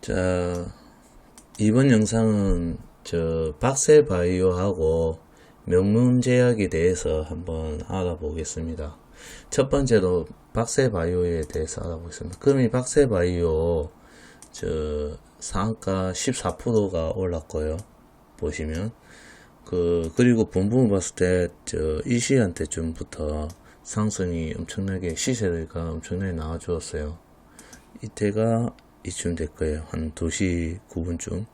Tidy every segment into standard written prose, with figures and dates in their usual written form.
자, 이번 영상은 박스바이오하고 명문제약에 대해서 한번 알아보겠습니다. 첫 번째로 박스바이오에 대해서 알아보겠습니다. 금이 박스바이오 상한가 14%가 올랐고요. 보시면 그리고 본부를 봤을 때 이 시간대쯤부터 상승이 엄청나게 시세가 엄청나게 나와주었어요. 이때가 이쯤 될 거예요. 한 2시 9분쯤.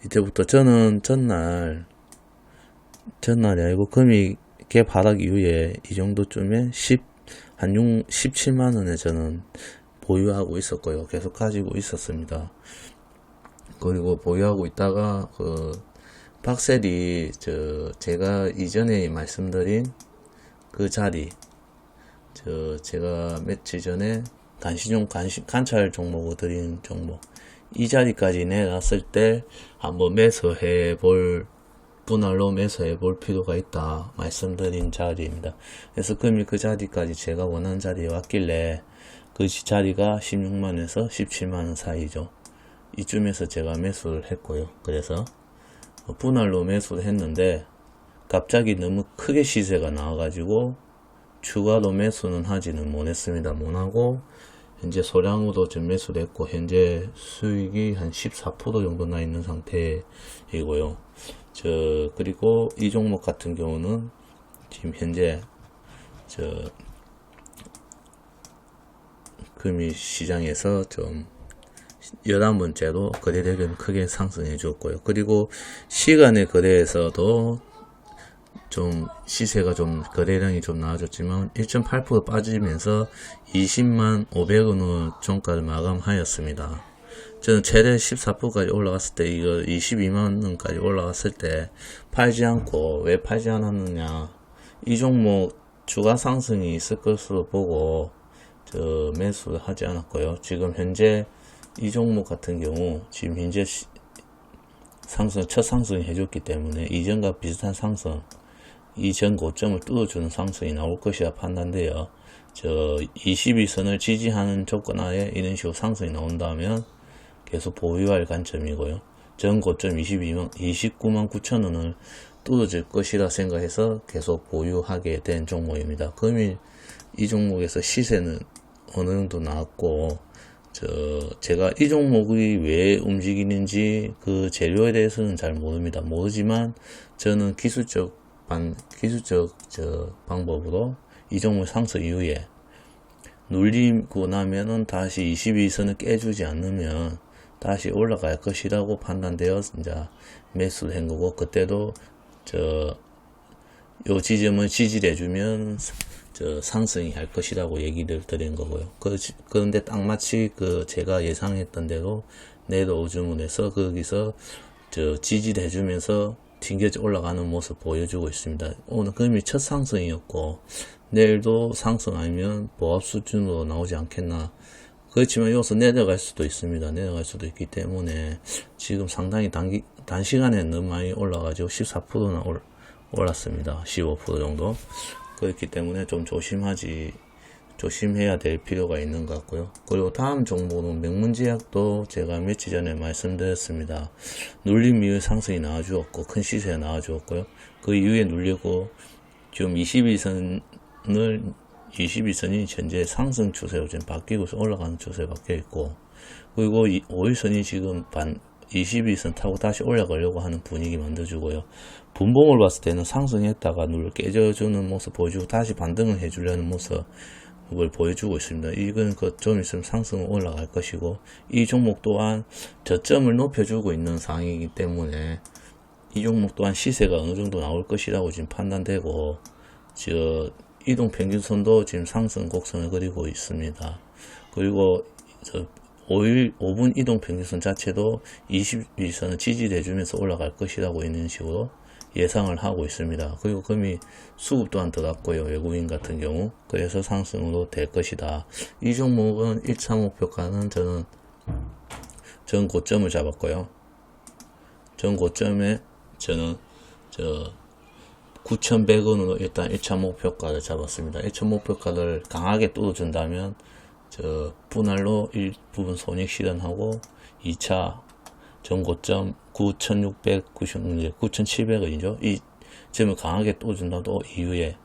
이때부터 저는 전날이 아니고 금이 개발하기 이후에 이 정도쯤에 17만원에 저는 보유하고 있었고요. 계속 가지고 있었습니다. 그리고 보유하고 있다가 박셀이 제가 이전에 말씀드린 그 자리, 제가 며칠 전에 관찰 종목을 드린 종목, 이 자리까지 내놨을 때 한번 분할로 매수해 볼 필요가 있다 말씀드린 자리입니다. 그래서 금이 그 자리까지 제가 원하는 자리에 왔길래 그 자리가 16만원에서 17만원 사이죠. 이쯤에서 제가 매수를 했고요. 그래서 분할로 매수를 했는데 갑자기 너무 크게 시세가 나와가지고 추가로 매수는 하지는 못했습니다. 못하고 현재 소량으로 좀 매수를 했고 현재 수익이 한 14% 정도 나 있는 상태이고요. 그리고 이 종목 같은 경우는 지금 현재 금이 시장에서 좀 11번째로 거래대금 크게 상승해 주었고요. 그리고 시간의 거래에서도 좀 시세가 좀 거래량이 좀 나아졌지만 1.8% 빠지면서 20만 500원을 종가를 마감하였습니다. 저는 최대 14%까지 올라갔을 때 이거 22만원까지 올라갔을 때 팔지 않고, 왜 팔지 않았느냐, 이 종목 주가 상승이 있을 것으로 보고 매수를 하지 않았고요. 지금 현재 이 종목 같은 경우 지금 현재 첫 상승 해줬기 때문에 이전과 비슷한 상승, 이전 고점을 뚫어주는 상승이 나올 것이라 판단되어 22선을 지지하는 조건 하에 이런 식으로 상승이 나온다면 계속 보유할 관점이고요. 전 고점 29만 9천원을 뚫어질 것이라 생각해서 계속 보유하게 된 종목입니다. 금일 이 종목에서 시세는 어느 정도 나왔고, 제가 이 종목이 왜 움직이는지 그 재료에 대해서는 잘 모르지만 저는 기술적 방법으로 이 종목 상승 이후에 눌리고 나면은 다시 22선을 깨주지 않으면 다시 올라갈 것이라고 판단되어 이제 매수를 한 거고, 그때도 요 지점을 지지해주면 상승이 할 것이라고 얘기를 드린 거고요. 그런데 딱 마치 제가 예상했던 대로 내일 오줌을 해서 거기서 지지를 해주면서 튕겨져 올라가는 모습 보여주고 있습니다. 오늘 금이 첫 상승이었고 내일도 상승 아니면 보합 수준으로 나오지 않겠나. 그렇지만 여기서 내려갈 수도 있습니다. 내려갈 수도 있기 때문에 지금 상당히 단시간에 너무 많이 올라가지고 14%나 올랐습니다. 15% 정도. 그렇기 때문에 좀 조심해야 될 필요가 있는 것 같고요. 그리고 다음 종목은 명문제약도 제가 며칠 전에 말씀드렸습니다. 눌림 이후에 상승이 나와주었고 큰 시세가 나와주었고요. 그 이후에 눌리고 지금 21선이 현재 상승 추세로 지금 바뀌고서 올라가는 추세에 바뀌어 있고, 그리고 5일선이 지금 21선 타고 다시 올라가려고 하는 분위기 만들어주고요. 분봉을 봤을 때는 상승했다가 깨져주는 모습 보여주고 다시 반등을 해주려는 모습을 보여주고 있습니다. 이건 좀 있으면 상승은 올라갈 것이고, 이 종목 또한 저점을 높여주고 있는 상황이기 때문에 이 종목 또한 시세가 어느 정도 나올 것이라고 지금 판단되고, 이동평균선도 지금 상승 곡선을 그리고 있습니다. 그리고 5분 이동평균선 자체도 21선을 지지를 해주면서 올라갈 것이라고 있는 식으로 예상을 하고 있습니다. 그리고 금이 수급 또한 들어갔고요. 외국인 같은 경우. 그래서 상승으로 될 것이다. 이 종목은 1차 목표가는 전 고점을 잡았고요. 전 고점에 저는 9,100원으로 일단 1차 목표가를 잡았습니다. 1차 목표가를 강하게 뚫어준다면 분할로 일부분 손익 실현하고 2차 전고점 9,690, 9,700원이죠. 이 점을 강하게 뚫어준다도 이후에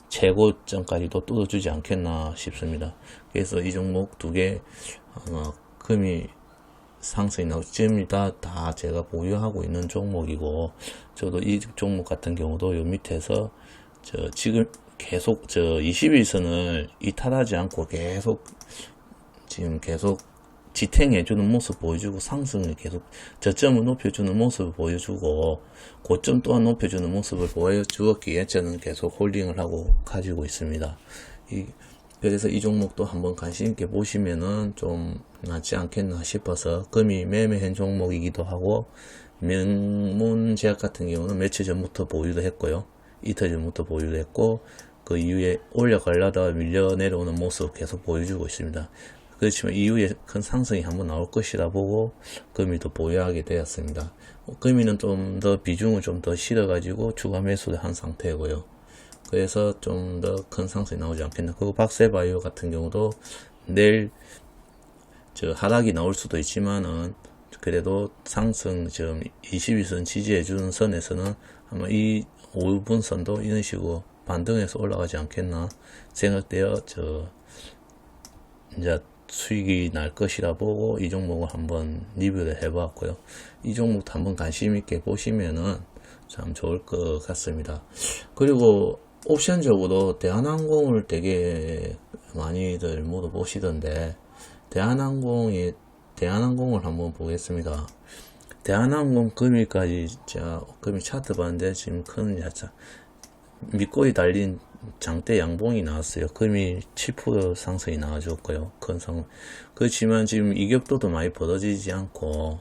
최고점까지도 뚫어주지 않겠나 싶습니다. 그래서 이 종목 두 개 금이 상승이 나올 점이 다 제가 보유하고 있는 종목이고, 저도 이 종목 같은 경우도 요 밑에서 지금 계속 21선을 이탈하지 않고 지금 계속 지탱해주는 모습 보여주고, 상승을 계속 저점을 높여주는 모습을 보여주고, 고점 또한 높여주는 모습을 보여주었기에 저는 계속 홀딩을 하고 가지고 있습니다. 그래서 이 종목도 한번 관심있게 보시면은 좀 낫지 않겠나 싶어서, 금이 매매한 종목이기도 하고, 명문제약 같은 경우는 며칠 전부터 보유도 했고요. 이틀 전부터 보유도 했고, 그 이후에 올려가려다 밀려 내려오는 모습 계속 보여주고 있습니다. 그렇지만 이후에 큰 상승이 한번 나올 것이라 보고 금이도 보유하게 되었습니다. 금이는 좀 더 비중을 좀 더 실어가지고 추가 매수를 한 상태고요. 그래서 좀 더 큰 상승이 나오지 않겠나. 그리고 박세바이오 같은 경우도 내일 하락이 나올 수도 있지만은, 그래도 상승 지금 21선 지지해주는 선에서는 아마 이 5분 선도 이런 식으로 반등해서 올라가지 않겠나 생각되어 이제 수익이 날 것이라 보고 이 종목을 한번 리뷰를 해봤고요. 이 종목도 한번 관심 있게 보시면은 참 좋을 것 같습니다. 그리고 옵션적으로 대한항공을 되게 많이들 모두 보시던데, 대한항공을 한번 보겠습니다. 대한항공 금일까지 금일 차트 봤는데 지금 큰 밑꼬리 달린 장대 양봉이 나왔어요. 금이 7% 상승이 나와줬고요. 큰 상승. 그렇지만 지금 이격도도 많이 벌어지지 않고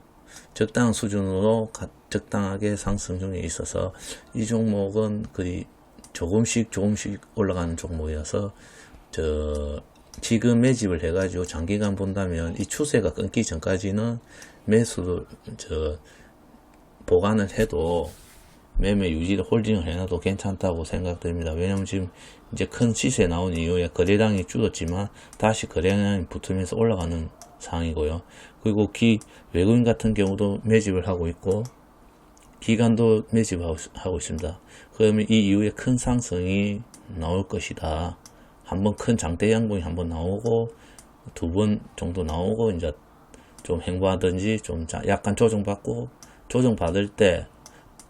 적당한 수준으로 적당하게 상승 중에 있어서, 이 종목은 조금씩 올라가는 종목이라서 지금 매집을 해가지고 장기간 본다면 이 추세가 끊기 전까지는 매수를 보관을 해도, 매매 유지를 홀딩을 해놔도 괜찮다고 생각됩니다. 왜냐면 지금 이제 큰 시세 나온 이후에 거래량이 줄었지만 다시 거래량이 붙으면서 올라가는 상황이고요. 그리고 외국인 같은 경우도 매집을 하고 있고, 기관도 매집을 하고 있습니다. 그러면 이 이후에 큰 상승이 나올 것이다. 한번 큰 장대 양봉이 한번 나오고, 두 번 정도 나오고, 이제 좀 횡보하든지 좀 약간 조정받을 때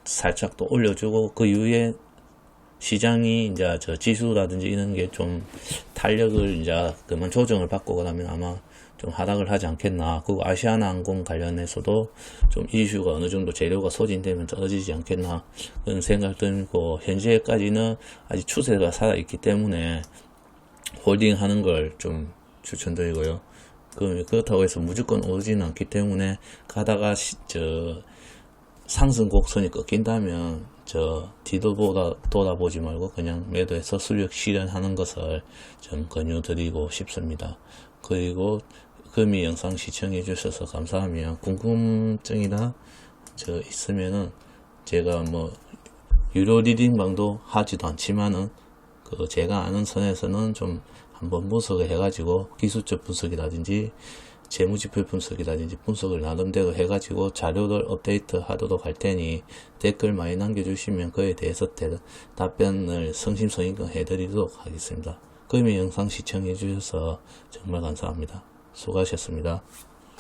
살짝 또 올려주고, 그 이후에 시장이 이제 지수라든지 이런 게 좀 탄력을 이제 그만 조정을 받고 그러면 아마 좀 하락을 하지 않겠나. 그리고 아시아나항공 관련해서도 좀 이슈가 어느 정도 재료가 소진되면 떨어지지 않겠나 그런 생각 들고, 현재까지는 아직 추세가 살아있기 때문에 홀딩 하는 걸 좀 추천드리고요. 그렇다고 해서 무조건 오르지는 않기 때문에, 가다가 상승 곡선이 꺾인다면 뒤도 돌아보지 말고 그냥 매도해서 수익 실현하는 것을 좀 권유드리고 싶습니다. 그리고 금이 영상 시청해 주셔서 감사하며, 궁금증이나 있으면은 제가 유료 리딩방도 하지도 않지만은 제가 아는 선에서는 좀 한번 분석을 해가지고 기술적 분석이라든지 재무지표 분석이라든지 분석을 나름대로 해가지고 자료를 업데이트 하도록 할 테니, 댓글 많이 남겨주시면 그에 대해서 답변을 성심성의껏 해드리도록 하겠습니다. 금이 영상 시청해 주셔서 정말 감사합니다. 수고하셨습니다.